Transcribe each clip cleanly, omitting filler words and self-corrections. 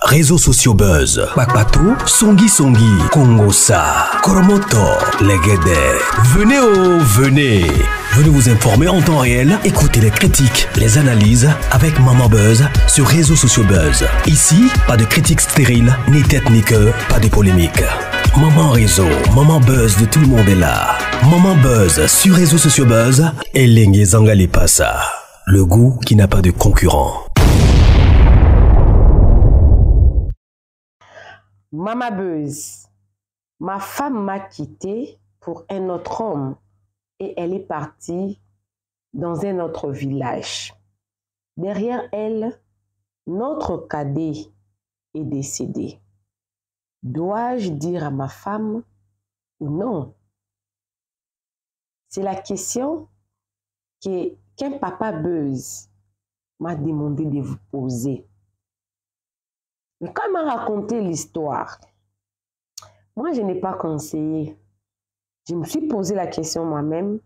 Réseaux sociaux buzz. Bakpato, Songi Songi, Kongosa, Koromoto, Legede. Venez. Venez vous informer en temps réel. Écoutez les critiques, les analyses avec Maman Buzz sur Réseaux sociaux buzz. Ici, pas de critiques stériles, ni tête ni queue, pas de polémique. Maman Réseau, Maman Buzz de tout le monde est là. Maman Buzz sur Réseaux sociaux buzz et Lengue Zangali Passa. Le goût qui n'a pas de concurrent. Maman Buzz, ma femme m'a quitté pour un autre homme et elle est partie dans un autre village. Derrière elle, notre cadet est décédé. Dois-je dire à ma femme ou non? C'est la question qu'un papa Buzz m'a demandé de vous poser. Mais quand il m'a raconté l'histoire, moi, je n'ai pas conseillé. Je me suis posé la question moi-même.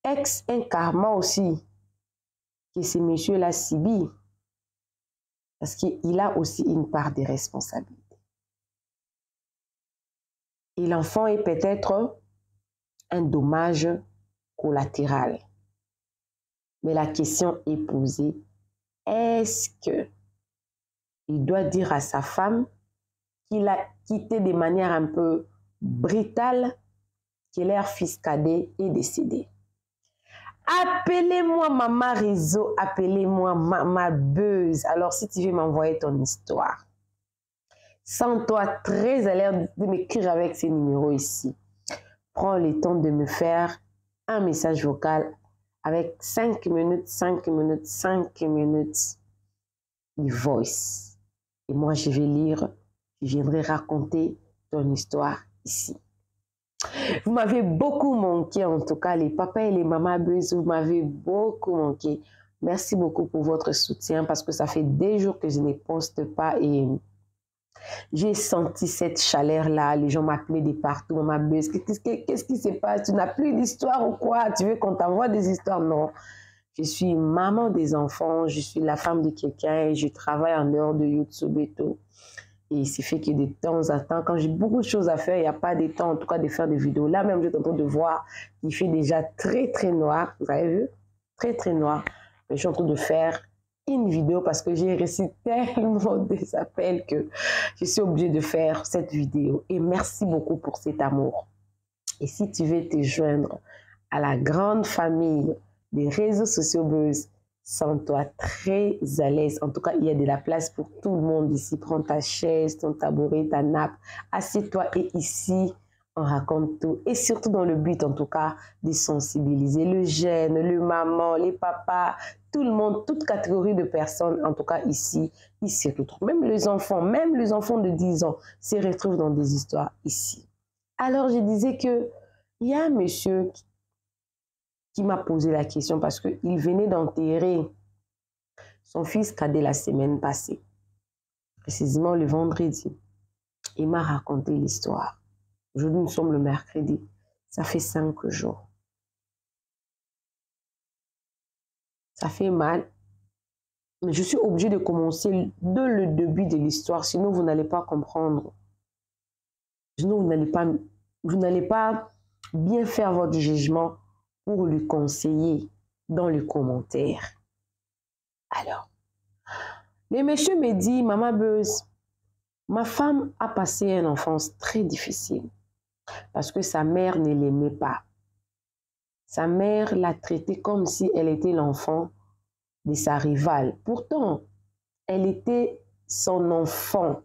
Est-ce un karma aussi que ce monsieur-là subit? Parce qu'il a aussi une part de responsabilité. Et l'enfant est peut-être un dommage collatéral. Mais la question est posée. Est-ce que il doit dire à sa femme qu'il a quitté de manière un peu brutale, que leur fils cadet est décédé? Appelez-moi Maman Réseau, appelez-moi Maman Buzz. Alors, si tu veux m'envoyer ton histoire, sens-toi très à l'aise de m'écrire avec ces numéros ici. Prends le temps de me faire un message vocal avec 5 minutes de voice. Et moi, je vais lire, je viendrai raconter ton histoire ici. Vous m'avez beaucoup manqué, en tout cas, les papas et les mamans Buzz, vous m'avez beaucoup manqué. Merci beaucoup pour votre soutien parce que ça fait des jours que je ne poste pas et j'ai senti cette chaleur-là. Les gens m'appelaient de partout, Maman Buzz. Qu'est-ce qui se passe? Tu n'as plus d'histoire ou quoi? Tu veux qu'on t'envoie des histoires? Non. Je suis maman des enfants, je suis la femme de quelqu'un et je travaille en dehors de YouTube et tout. Et il se fait que de temps en temps, quand j'ai beaucoup de choses à faire, il n'y a pas de temps en tout cas de faire des vidéos. Là même, je suis en train de voir qu'il fait déjà très noir. Vous avez vu? Très noir. Mais je suis en train de faire une vidéo parce que j'ai reçu tellement des appels que je suis obligée de faire cette vidéo. Et merci beaucoup pour cet amour. Et si tu veux te joindre à la grande famille des réseaux sociaux Buzz, sens-toi très à l'aise. En tout cas, il y a de la place pour tout le monde ici. Prends ta chaise, ton tabouret, ta nappe, assieds-toi et ici, on raconte tout. Et surtout dans le but, en tout cas, de sensibiliser le jeune, le maman, les papas, tout le monde, toute catégorie de personnes, en tout cas ici, ils se retrouvent. Même les enfants de 10 ans se retrouvent dans des histoires ici. Alors, je disais que il y a un monsieur qui m'a posé la question parce qu'il venait d'enterrer son fils cadet la semaine passée, précisément le vendredi. Il m'a raconté l'histoire. Aujourd'hui, nous sommes le mercredi. Ça fait 5 jours. Ça fait mal. Mais je suis obligée de commencer dès le début de l'histoire, sinon vous n'allez pas comprendre. Sinon, vous n'allez pas bien faire votre jugement pour lui conseiller dans les commentaires. Alors, le monsieur me dit, Maman Buzz, ma femme a passé une enfance très difficile parce que sa mère ne l'aimait pas. Sa mère l'a traitée comme si elle était l'enfant de sa rivale. Pourtant, elle était son enfant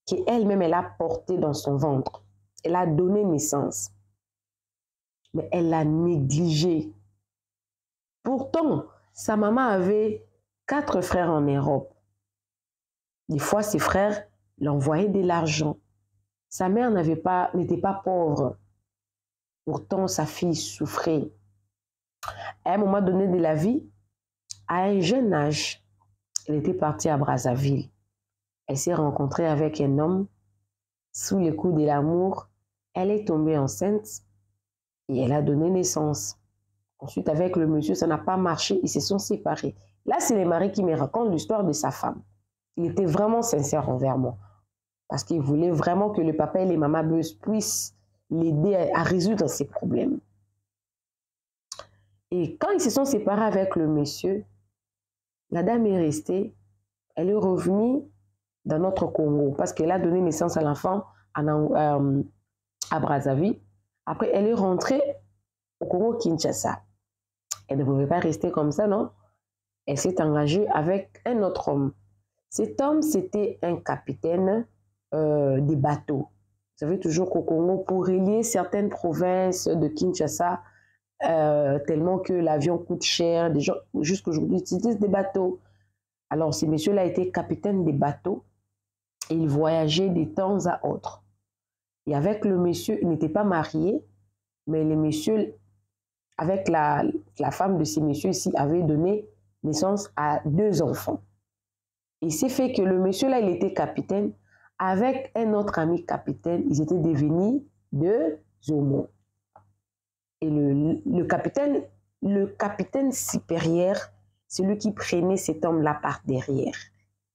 qu'elle-même elle a porté dans son ventre. Elle a donné naissance. Mais elle l'a négligé. Pourtant, sa maman avait 4 frères en Europe. Des fois, ses frères l'envoyaient de l'argent. Sa mère n'était pas pauvre. Pourtant, sa fille souffrait. À un moment donné de la vie, à un jeune âge, elle était partie à Brazzaville. Elle s'est rencontrée avec un homme. Sous le coup de l'amour, elle est tombée enceinte. Et elle a donné naissance. Ensuite, avec le monsieur, ça n'a pas marché. Ils se sont séparés. Là, c'est le mari qui me raconte l'histoire de sa femme. il était vraiment sincère envers moi. Parce qu'il voulait vraiment que le papa et les mamans Beuse puissent l'aider à résoudre ses problèmes. Et quand ils se sont séparés avec le monsieur, la dame est restée, elle est revenue dans notre Congo parce qu'elle a donné naissance à l'enfant à Brazzaville. Après, elle est rentrée au Congo-Kinshasa. Elle ne pouvait pas rester comme ça, non? Elle s'est engagée avec un autre homme. Cet homme, c'était un capitaine des bateaux. Vous savez toujours qu'au Congo, pour relier certaines provinces de Kinshasa, tellement que l'avion coûte cher, des gens jusqu'aujourd'hui utilisent des bateaux. Alors, ce monsieur-là était capitaine des bateaux et il voyageait de temps à autre. Et avec le monsieur, il n'était pas marié, mais le monsieur, avec la femme de ce monsieur ici, avait donné naissance à 2 enfants. Et c'est fait que le monsieur-là, il était capitaine. Avec un autre ami capitaine, ils étaient devenus 2 homos. Et le capitaine supérieur, c'est lui qui prenait cet homme-là par derrière.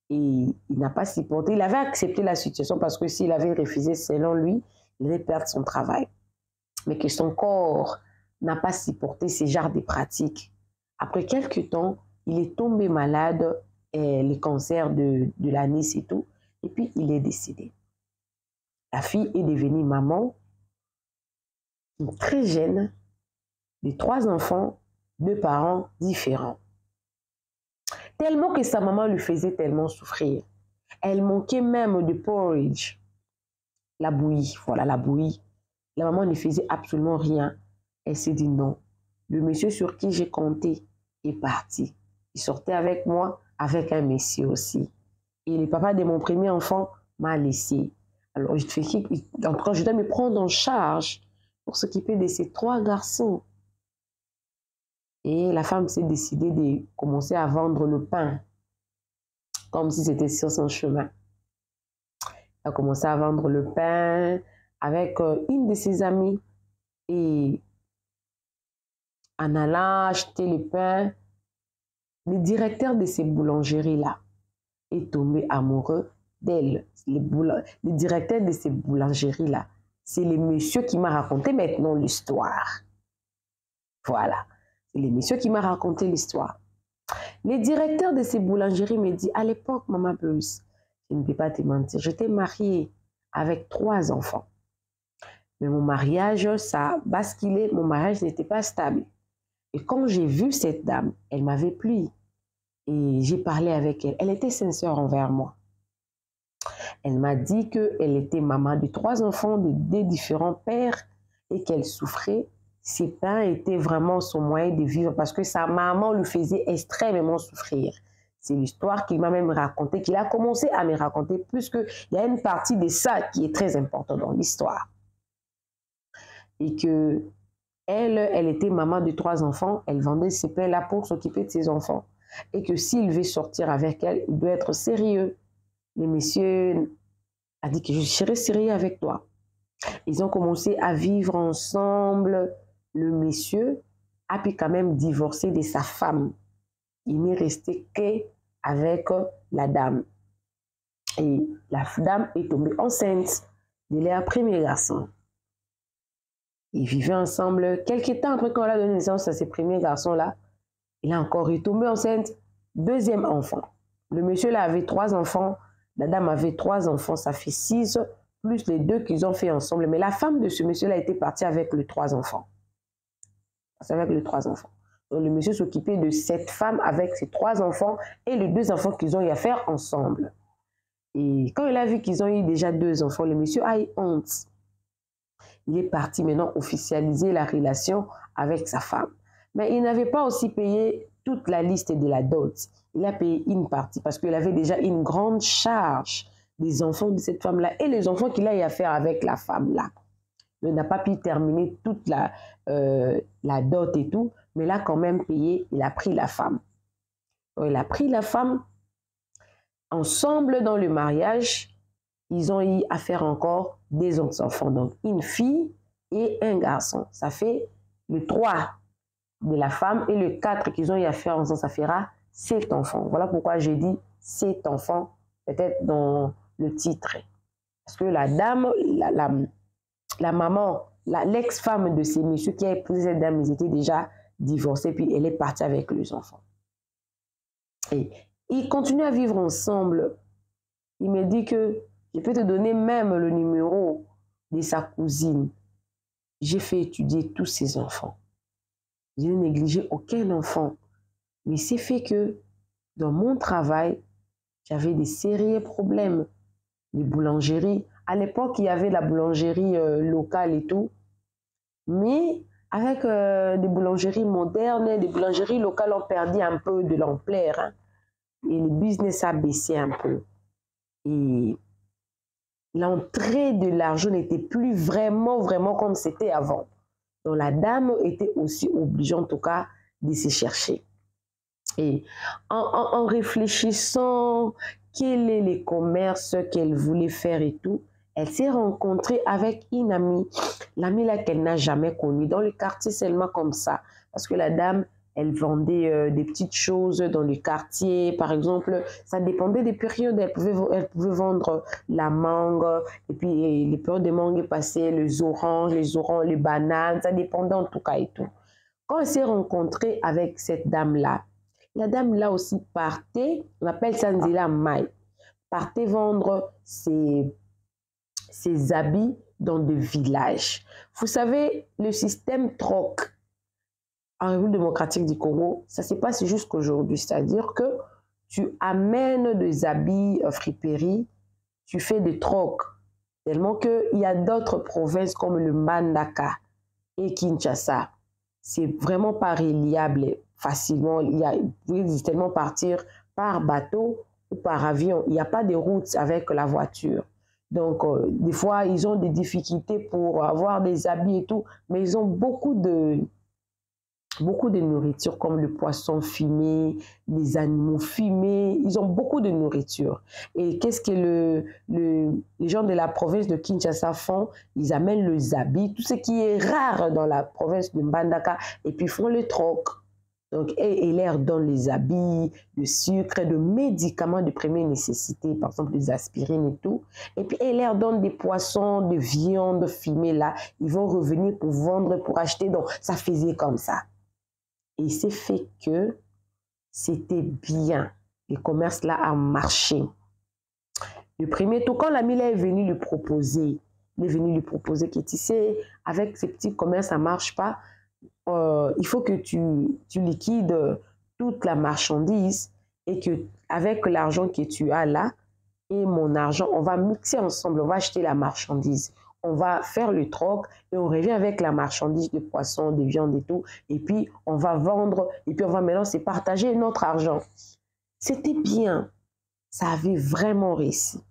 Et il n'a pas supporté. Il avait accepté la situation parce que s'il avait refusé, selon lui, il allait perdre son travail. Mais que son corps n'a pas supporté ce genre de pratiques. Après quelques temps, il est tombé malade, le cancer de l'anis et tout, et puis il est décédé. La fille est devenue maman, très jeune, de 3 enfants, 2 parents différents. Tellement que sa maman lui faisait tellement souffrir. Elle manquait même de porridge, la bouillie, voilà la bouillie. La maman ne faisait absolument rien. Elle s'est dit non. Le monsieur sur qui j'ai compté est parti. Il sortait avec moi, avec un monsieur aussi. Et le papa de mon premier enfant m'a laissé. Alors, en tout cas, je dois me prendre en charge pour s'occuper de ces 3 garçons. Et la femme s'est décidée de commencer à vendre le pain, comme si c'était sur son chemin. Elle a commencé à vendre le pain avec une de ses amies. Et en allant acheter le pain, le directeur de ces boulangeries-là est tombé amoureux d'elle. Le directeur de ces boulangeries-là, c'est le monsieur qui m'a raconté maintenant l'histoire. Voilà, c'est le monsieur qui m'a raconté l'histoire. Le directeur de ces boulangeries me dit, à l'époque, Maman Beuse, je ne peux pas te mentir, j'étais mariée avec 3 enfants. Mais mon mariage, ça a basculé, mon mariage n'était pas stable. Et quand j'ai vu cette dame, elle m'avait plu. Et j'ai parlé avec elle. Elle était sincère envers moi. Elle m'a dit qu'elle était maman de 3 enfants de 2 différents pères et qu'elle souffrait. Ses pains étaient vraiment son moyen de vivre parce que sa maman lui faisait extrêmement souffrir. C'est l'histoire qu'il m'a même racontée, qu'il a commencé à me raconter, puisqu'il y a une partie de ça qui est très importante dans l'histoire. Et que elle était maman de 3 enfants, elle vendait ses pains-là pour s'occuper de ses enfants. Et que s'il veut sortir avec elle, il doit être sérieux. Le monsieur a dit que je serai sérieux avec toi. Ils ont commencé à vivre ensemble. Le monsieur a pu quand même divorcer de sa femme. Il n'est resté qu'avec la dame. Et la dame est tombée enceinte de leur premier garçon. Ils vivaient ensemble. Quelques temps après qu'on a donné naissance à ces premiers garçons-là, il a encore retombé enceinte, 2e enfant. Le monsieur là avait 3 enfants, la dame avait 3 enfants, ça fait 6, plus les 2 qu'ils ont fait ensemble. Mais la femme de ce monsieur là était partie avec les 3 enfants. Avec les 3 enfants. Donc le monsieur s'occupait de cette femme avec ses 3 enfants et les 2 enfants qu'ils ont eu à faire ensemble. Et quand il a vu qu'ils ont eu déjà 2 enfants, le monsieur a eu honte. Il est parti maintenant officialiser la relation avec sa femme. Mais il n'avait pas aussi payé toute la liste de la dot. Il a payé une partie parce qu'il avait déjà une grande charge des enfants de cette femme-là et les enfants qu'il a eu à faire avec la femme-là. Il n'a pas pu terminer toute la dot et tout, mais il a quand même payé, il a pris la femme. Donc, il a pris la femme. Ensemble dans le mariage, ils ont eu à faire encore 2 autres enfants. Donc une fille et un garçon. Ça fait le 3 de la femme et le 4 qu'ils ont eu à faire ensemble, ça fera 7 enfants. Voilà pourquoi j'ai dit 7 enfants peut-être dans le titre. Parce que la dame, la maman, l'ex-femme de ces messieurs qui a épousé cette dame, ils étaient déjà divorcés, puis elle est partie avec les enfants. Et ils continuent à vivre ensemble. Il me dit que je peux te donner même le numéro de sa cousine. J'ai fait étudier tous ses enfants. Je n'ai négligé aucun enfant. Mais c'est fait que dans mon travail, j'avais des sérieux problèmes. Les boulangeries. À l'époque, il y avait la boulangerie locale et tout. Mais avec des boulangeries modernes, des boulangeries locales ont perdu un peu de l'ampleur. Hein, et le business a baissé un peu. Et l'entrée de l'argent n'était plus vraiment comme c'était avant. Donc la dame était aussi obligée, en tout cas, de se chercher. Et en réfléchissant quel est le commerce qu'elle voulait faire et tout, elle s'est rencontrée avec une amie, l'amie là qu'elle n'a jamais connue, dans le quartier seulement comme ça. Parce que la dame, elle vendait des petites choses dans le quartier. Par exemple, ça dépendait des périodes. Elle pouvait vendre la mangue, et puis les périodes de mangue passaient, les oranges, les bananes, ça dépendait en tout cas et tout. Quand elle s'est rencontrée avec cette dame-là, la dame là aussi partait, on appelle ça Nzela Mai, partait vendre ses habits dans des villages. Vous savez, le système troc en République démocratique du Congo, ça se passe jusqu'aujourd'hui. C'est-à-dire que tu amènes des habits friperies, tu fais des trocs. Tellement qu'il y a d'autres provinces comme le Mbandaka et Kinshasa. C'est vraiment pas reliable facilement. Vous pouvez tellement partir par bateau ou par avion. Il n'y a pas de routes avec la voiture. Donc, des fois, ils ont des difficultés pour avoir des habits et tout, mais ils ont beaucoup de nourriture, comme le poisson fumé, les animaux fumés. Ils ont beaucoup de nourriture. Et qu'est-ce que les gens de la province de Kinshasa font? Ils amènent les habits, tout ce qui est rare dans la province de Mbandaka, et puis font le troc. Donc, et leur donnent les habits, de sucre, de médicaments de première nécessité, par exemple les aspirines et tout. Et puis, ils leur donnent des poissons, de viande fumée là. Ils vont revenir pour vendre, pour acheter. Donc, ça faisait comme ça. Et c'est fait que c'était bien. Le commerce là a marché. Le premier tour, quand l'ami là est venu lui proposer, que tu sais, avec ces petits commerces, ça ne marche pas. Il faut que tu liquides toute la marchandise et que avec l'argent que tu as là et mon argent, on va mixer ensemble, on va acheter la marchandise. On va faire le troc et on revient avec la marchandise de poissons, de viande et tout. Et puis, on va vendre et puis on va maintenant se partager notre argent. C'était bien. Ça avait vraiment réussi.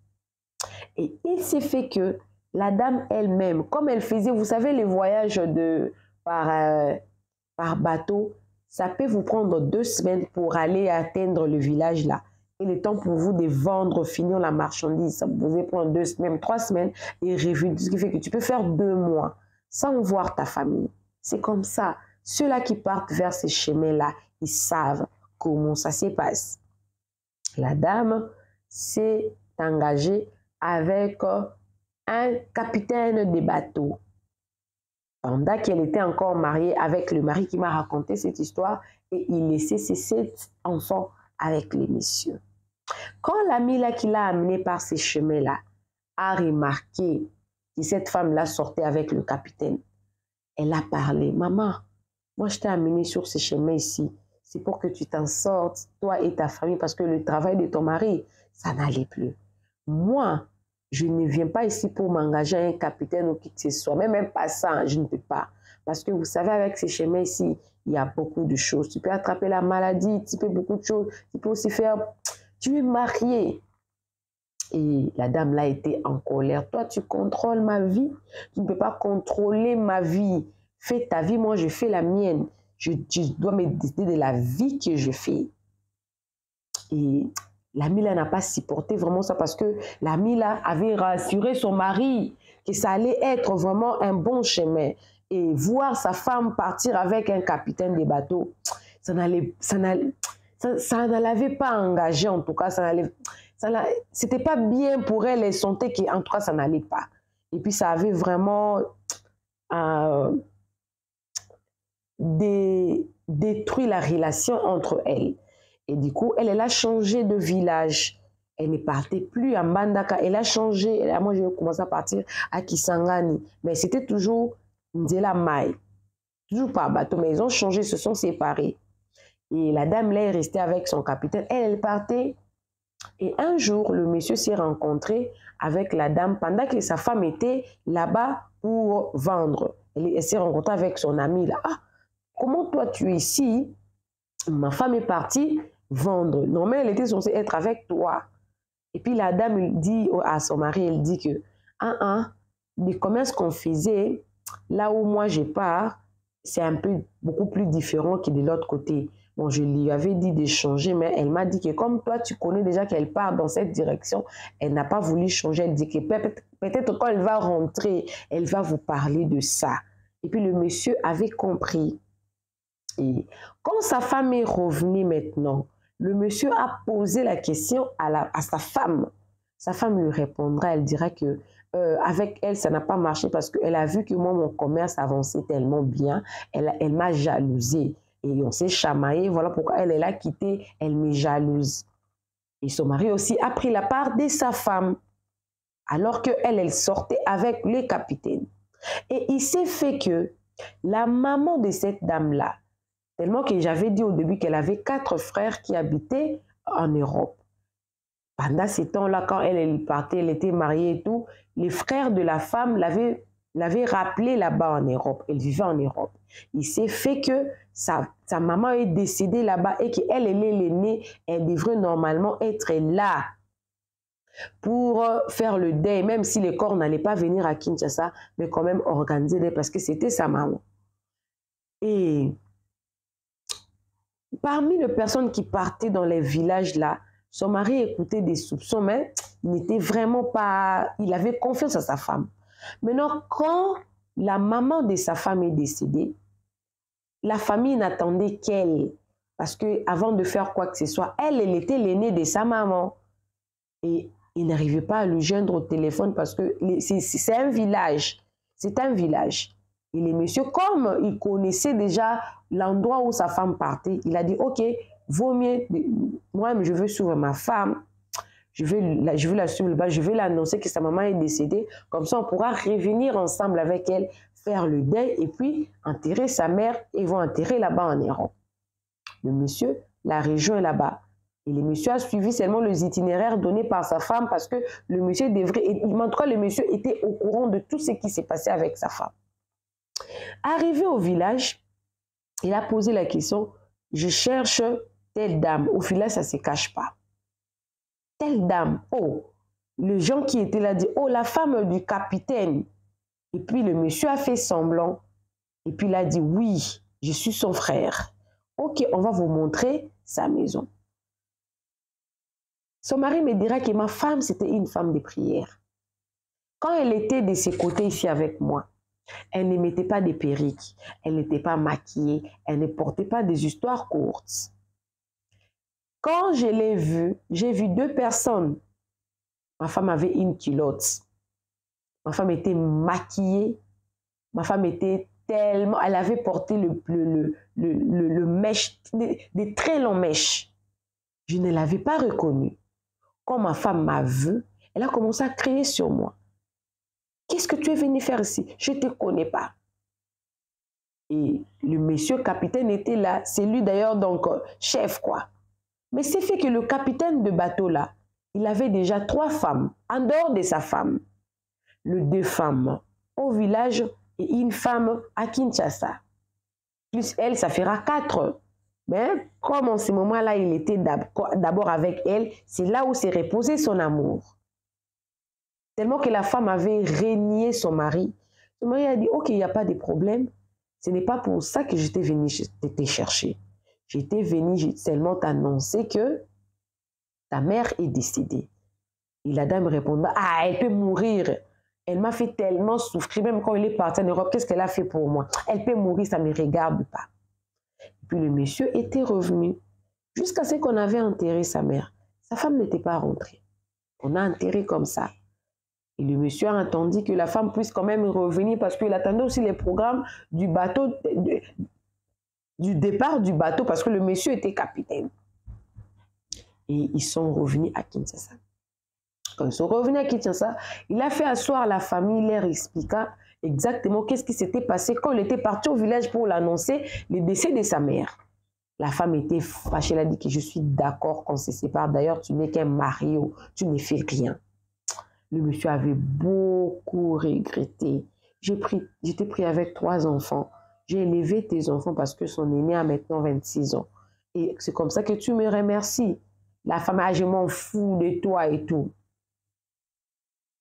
Et il s'est fait que la dame elle-même, comme elle faisait, vous savez, les voyages par bateau, ça peut vous prendre 2 semaines pour aller atteindre le village là. Et le temps pour vous de vendre, finir la marchandise, ça pouvait prendre 2 semaines, 3 semaines et revenir. Ce qui fait que tu peux faire 2 mois sans voir ta famille. C'est comme ça. Ceux-là qui partent vers ces chemins-là, ils savent comment ça se passe. La dame s'est engagée avec un capitaine de bateau. Pendant qu'elle était encore mariée avec le mari qui m'a raconté cette histoire, et il laissait ses 7 enfants avec les messieurs. Quand l'ami là qui l'a amené par ces chemins-là a remarqué que cette femme-là sortait avec le capitaine, elle a parlé. Maman, moi je t'ai amené sur ces chemins ici. C'est pour que tu t'en sortes, toi et ta famille, parce que le travail de ton mari, ça n'allait plus. Moi, je ne viens pas ici pour m'engager à un capitaine ou qui que ce soit. Même pas ça, je ne peux pas. Parce que vous savez, avec ces chemins ici, il y a beaucoup de choses. Tu peux attraper la maladie, tu peux beaucoup de choses. Tu peux aussi faire... Tu es marié. Et la dame là était en colère. Toi, tu contrôles ma vie. Tu ne peux pas contrôler ma vie. Fais ta vie, moi je fais la mienne. Je dois me décider de la vie que je fais. Et l'ami là n'a pas supporté vraiment ça parce que l'ami là avait rassuré son mari que ça allait être vraiment un bon chemin. Et voir sa femme partir avec un capitaine de bateau, ça ne l'avait pas engagé, en tout cas, ça c'était pas bien pour elle, elle sentait qu'en tout cas, ça n'allait pas. Et puis, ça avait vraiment détruit la relation entre elles. Et du coup, elle a changé de village. Elle ne partait plus à Mbandaka. Elle a changé. Moi, j'ai commencé à partir à Kisangani. Mais c'était toujours Ndela Mai. Toujours par bateau. Mais ils ont changé, se sont séparés. Et la dame là est restée avec son capitaine. Elle partait. Et un jour, le monsieur s'est rencontré avec la dame pendant que sa femme était là-bas pour vendre. Elle s'est rencontrée avec son ami là. Ah, comment toi tu es ici? Ma femme est partie vendre. Normalement, elle était censée être avec toi. Et puis la dame dit à son mari, elle dit que les commerces qu'on faisait, là où moi je pars, c'est un peu beaucoup plus différent que de l'autre côté. Bon, je lui avais dit d'échanger, mais elle m'a dit que comme toi, tu connais déjà qu'elle part dans cette direction, elle n'a pas voulu changer. Elle dit que peut-être quand elle va rentrer, elle va vous parler de ça. Et puis le monsieur avait compris. Et quand sa femme est revenue maintenant, le monsieur a posé la question à sa femme. Sa femme lui répondra, elle dira que avec elle, ça n'a pas marché parce qu'elle a vu que moi, mon commerce avançait tellement bien. Elle m'a jalousée et on s'est chamaillé. Voilà pourquoi elle a quitté, elle m'est jalouse. Et son mari aussi a pris la part de sa femme alors qu'elle, elle sortait avec le capitaine. Et il s'est fait que la maman de cette dame-là, tellement que j'avais dit au début qu'elle avait 4 frères qui habitaient en Europe. Pendant ces temps-là, quand elle partait, elle était mariée et tout, les frères de la femme l'avaient rappelé là-bas en Europe. Elle vivait en Europe. Il s'est fait que sa maman est décédée là-bas et qu'elle est l'aînée. Elle devrait normalement être là pour faire le deuil, même si les corps n'allaient pas venir à Kinshasa, mais quand même organiser le deuil parce que c'était sa maman. Et parmi les personnes qui partaient dans les villages là, son mari écoutait des soupçons, mais il n'était vraiment pas... Il avait confiance à sa femme. Maintenant, quand la maman de sa femme est décédée, la famille n'attendait qu'elle. Parce qu'avant de faire quoi que ce soit, elle était l'aînée de sa maman. Et il n'arrivait pas à le joindre au téléphone parce que c'est un village. C'est un village. Et les messieurs, comme il connaissait déjà l'endroit où sa femme partait, il a dit, ok, vaut mieux, moi je veux suivre ma femme, je veux la suivre là-bas, je vais l'annoncer que sa maman est décédée, comme ça on pourra revenir ensemble avec elle, faire le deuil et puis enterrer sa mère et vont enterrer là-bas en Europe. Le monsieur la rejoint là-bas. Et le monsieur a suivi seulement les itinéraires donnés par sa femme parce que le monsieur devrait, en tout cas le monsieur était au courant de tout ce qui s'est passé avec sa femme. Arrivé au village, il a posé la question, je cherche telle dame. Au village, ça ne se cache pas. Telle dame, oh, les gens qui étaient là disent, oh, la femme du capitaine. Et puis le monsieur a fait semblant. Et puis il a dit, oui, je suis son frère. Ok, on va vous montrer sa maison. Son mari me dira que ma femme, c'était une femme de prière. Quand elle était de ses côtés ici avec moi, elle ne mettait pas de perruques, elle n'était pas maquillée, elle ne portait pas des histoires courtes. Quand je l'ai vue, j'ai vu 2 personnes. Ma femme avait une culotte. Ma femme était maquillée. Ma femme était tellement... Elle avait porté le mèche, des très longs mèches. Je ne l'avais pas reconnue. Quand ma femme m'a vue, elle a commencé à crier sur moi. Qu'est-ce que tu es venu faire ici? Je ne te connais pas. Et le monsieur capitaine était là. C'est lui d'ailleurs, donc, chef, quoi. Mais c'est fait que le capitaine de bateau, là, il avait déjà 3 femmes, en dehors de sa femme. Les 2 femmes au village et une femme à Kinshasa. Plus elle, ça fera 4. Mais comme en ce moment-là, il était d'abord avec elle, c'est là où s'est reposé son amour. Tellement que la femme avait renié son mari. Son mari a dit, ok, il n'y a pas de problème. Ce n'est pas pour ça que j'étais venu te chercher. J'étais venu seulement t'annoncer que ta mère est décédée. Et la dame répondit, ah, elle peut mourir. Elle m'a fait tellement souffrir, même quand elle est partie en Europe, qu'est-ce qu'elle a fait pour moi? Elle peut mourir, ça ne me regarde pas. Et puis le monsieur était revenu, jusqu'à ce qu'on avait enterré sa mère. Sa femme n'était pas rentrée. On a enterré comme ça. Et le monsieur a entendu que la femme puisse quand même revenir parce qu'il attendait aussi les programmes du bateau, du départ du bateau parce que le monsieur était capitaine. Et ils sont revenus à Kinshasa. Quand ils sont revenus à Kinshasa, il a fait asseoir la famille, leur expliquant exactement qu'est-ce qui s'était passé quand il était parti au village pour l'annoncer le décès de sa mère. La femme était fâchée, elle a dit que je suis d'accord qu'on se sépare. D'ailleurs, tu n'es qu'un mari, tu ne fais rien. Le monsieur avait beaucoup regretté. J'étais pris avec 3 enfants. J'ai élevé tes enfants parce que son aîné a maintenant 26 ans. Et c'est comme ça que tu me remercies. La femme a dit, je m'en fous de toi et tout.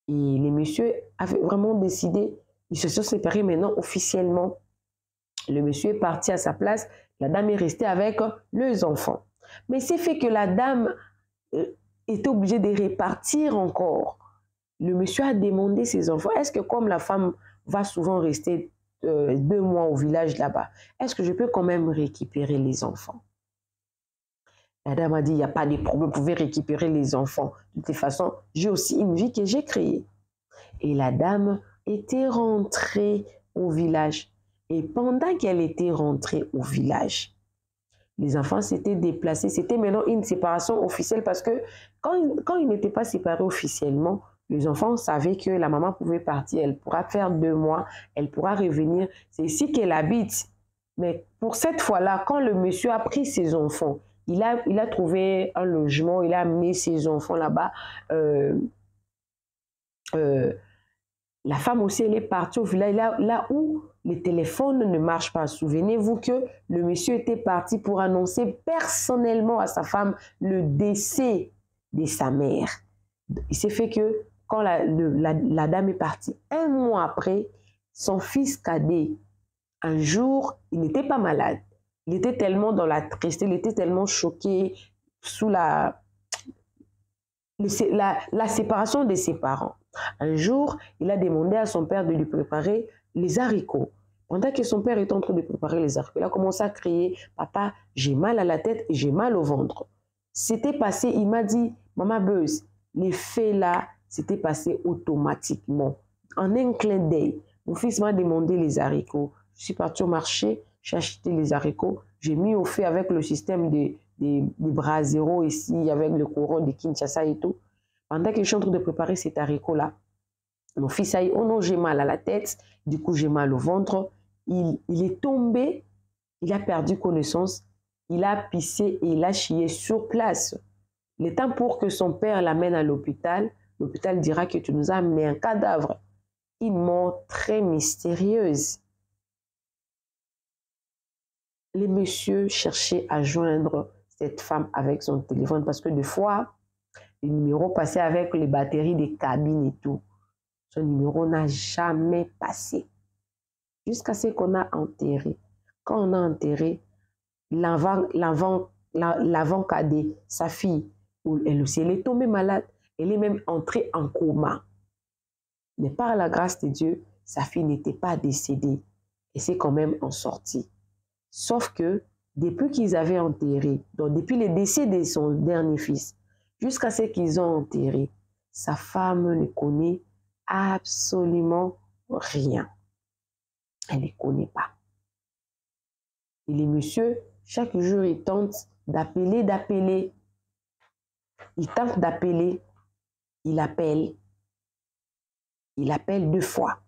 Et le monsieur avait vraiment décidé, ils se sont séparés maintenant officiellement. Le monsieur est parti à sa place, la dame est restée avec les enfants. Mais c'est fait que la dame était obligée de répartir encore. Le monsieur a demandé ses enfants, est-ce que comme la femme va souvent rester 2 mois au village là-bas, est-ce que je peux quand même récupérer les enfants? La dame a dit, il n'y a pas de problème, vous pouvez récupérer les enfants. De toute façon, j'ai aussi une vie que j'ai créée. Et la dame était rentrée au village. Et pendant qu'elle était rentrée au village, les enfants s'étaient déplacés. C'était maintenant une séparation officielle parce que quand ils n'étaient pas séparés officiellement, les enfants savaient que la maman pouvait partir. Elle pourra faire 2 mois, elle pourra revenir. C'est ici qu'elle habite. Mais pour cette fois-là, quand le monsieur a pris ses enfants, il a trouvé un logement, il a amené ses enfants là-bas. La femme aussi, elle est partie au village, là où les téléphones ne marchent pas. Souvenez-vous que le monsieur était parti pour annoncer personnellement à sa femme le décès de sa mère. Il s'est fait que quand la dame est partie, 1 mois après, son fils cadet, un jour, il n'était pas malade. Il était tellement dans la tristesse, il était tellement choqué sous la séparation de ses parents. Un jour, il a demandé à son père de lui préparer les haricots. Pendant que son père était en train de préparer les haricots, il a commencé à crier « Papa, j'ai mal à la tête et j'ai mal au ventre ». C'était passé, il m'a dit « Maman Beuse, les faits là, c'était passé automatiquement. En un clin d'œil, mon fils m'a demandé les haricots. Je suis parti au marché, j'ai acheté les haricots, j'ai mis au feu avec le système des brasero ici, avec le courant de Kinshasa et tout. Pendant que je suis en train de préparer cet haricot-là, mon fils a dit, oh non, j'ai mal à la tête, du coup j'ai mal au ventre. Il est tombé, il a perdu connaissance, il a pissé et il a chié sur place. Le temps pour que son père l'amène à l'hôpital, l'hôpital dira que tu nous as amené un cadavre. Une mort très mystérieuse. Les messieurs cherchaient à joindre cette femme avec son téléphone parce que des fois, le numéro passait avec les batteries des cabines et tout. Son numéro n'a jamais passé. Jusqu'à ce qu'on a enterré. Quand on a enterré, l'avant cadet, sa fille, elle aussi, elle est tombée malade. Elle est même entrée en coma. Mais par la grâce de Dieu, sa fille n'était pas décédée. Et c'est quand même en sortie. Sauf que, depuis qu'ils avaient enterré, donc depuis le décès de son dernier fils, jusqu'à ce qu'ils ont enterré, sa femme ne connaît absolument rien. Elle ne connaît pas. Et les messieurs, chaque jour, ils tentent d'appeler. Ils tentent d'appeler. Il appelle 2 fois.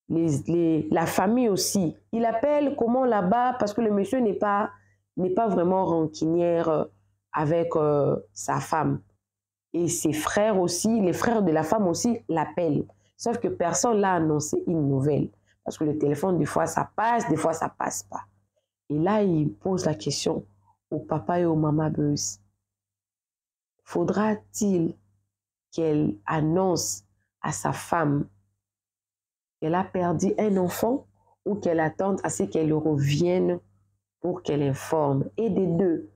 La famille aussi. Il appelle comment là-bas, parce que le monsieur n'est pas vraiment rancunière avec sa femme. Et ses frères aussi, les frères de la femme aussi l'appellent. Sauf que personne n'a annoncé une nouvelle. Parce que le téléphone, des fois, ça passe, des fois, ça passe pas. Et là, il pose la question au papa et aux maman Beuse. Faudra-t-il qu'elle annonce à sa femme qu'elle a perdu un enfant ou qu'elle attende à ce qu'elle revienne pour qu'elle informe? Et des deux,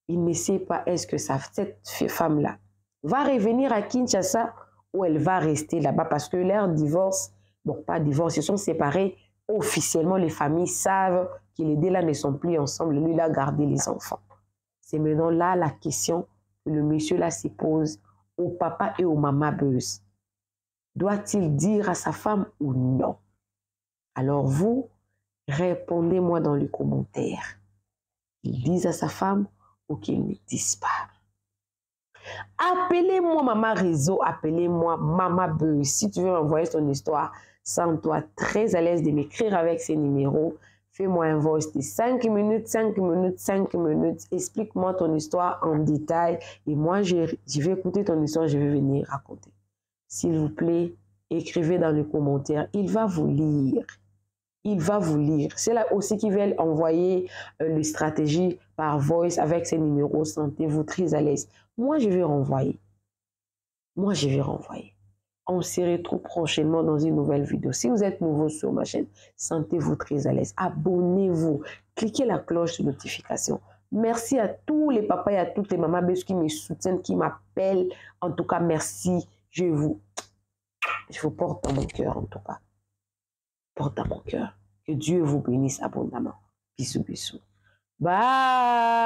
il ne sait pas est-ce que cette femme-là va revenir à Kinshasa ou elle va rester là-bas parce que leur divorce, bon, pas divorce, ils sont séparés. Officiellement, les familles savent que les deux là ne sont plus ensemble. Lui, il a gardé les enfants. C'est maintenant là la question Le monsieur là s'y pose au papa et au maman buzz. Doit-il dire à sa femme ou non? Alors vous, répondez-moi dans les commentaires. Qu'il dise à sa femme ou qu'il ne dise pas. Appelez-moi Maman Réseau, appelez-moi Maman Buzz. Si tu veux m'envoyer ton histoire, sens-toi très à l'aise de m'écrire avec ces numéros. Fais-moi un voice de 5 minutes, 5 minutes, 5 minutes. Explique-moi ton histoire en détail. Et moi, je vais écouter ton histoire, je vais venir raconter. S'il vous plaît, écrivez dans les commentaires. Il va vous lire. Il va vous lire. C'est là aussi qui veulent envoyer les stratégies par voice avec ces numéros. Sentez-vous très à l'aise. Moi, je vais renvoyer. Moi, je vais renvoyer. On se retrouve prochainement dans une nouvelle vidéo. Si vous êtes nouveau sur ma chaîne, sentez-vous très à l'aise. Abonnez-vous. Cliquez la cloche de notification. Merci à tous les papas et à toutes les mamans qui me soutiennent, qui m'appellent. En tout cas, merci. Je vous porte dans mon cœur, en tout cas. Porte dans mon cœur. Que Dieu vous bénisse abondamment. Bisous, bisous. Bye.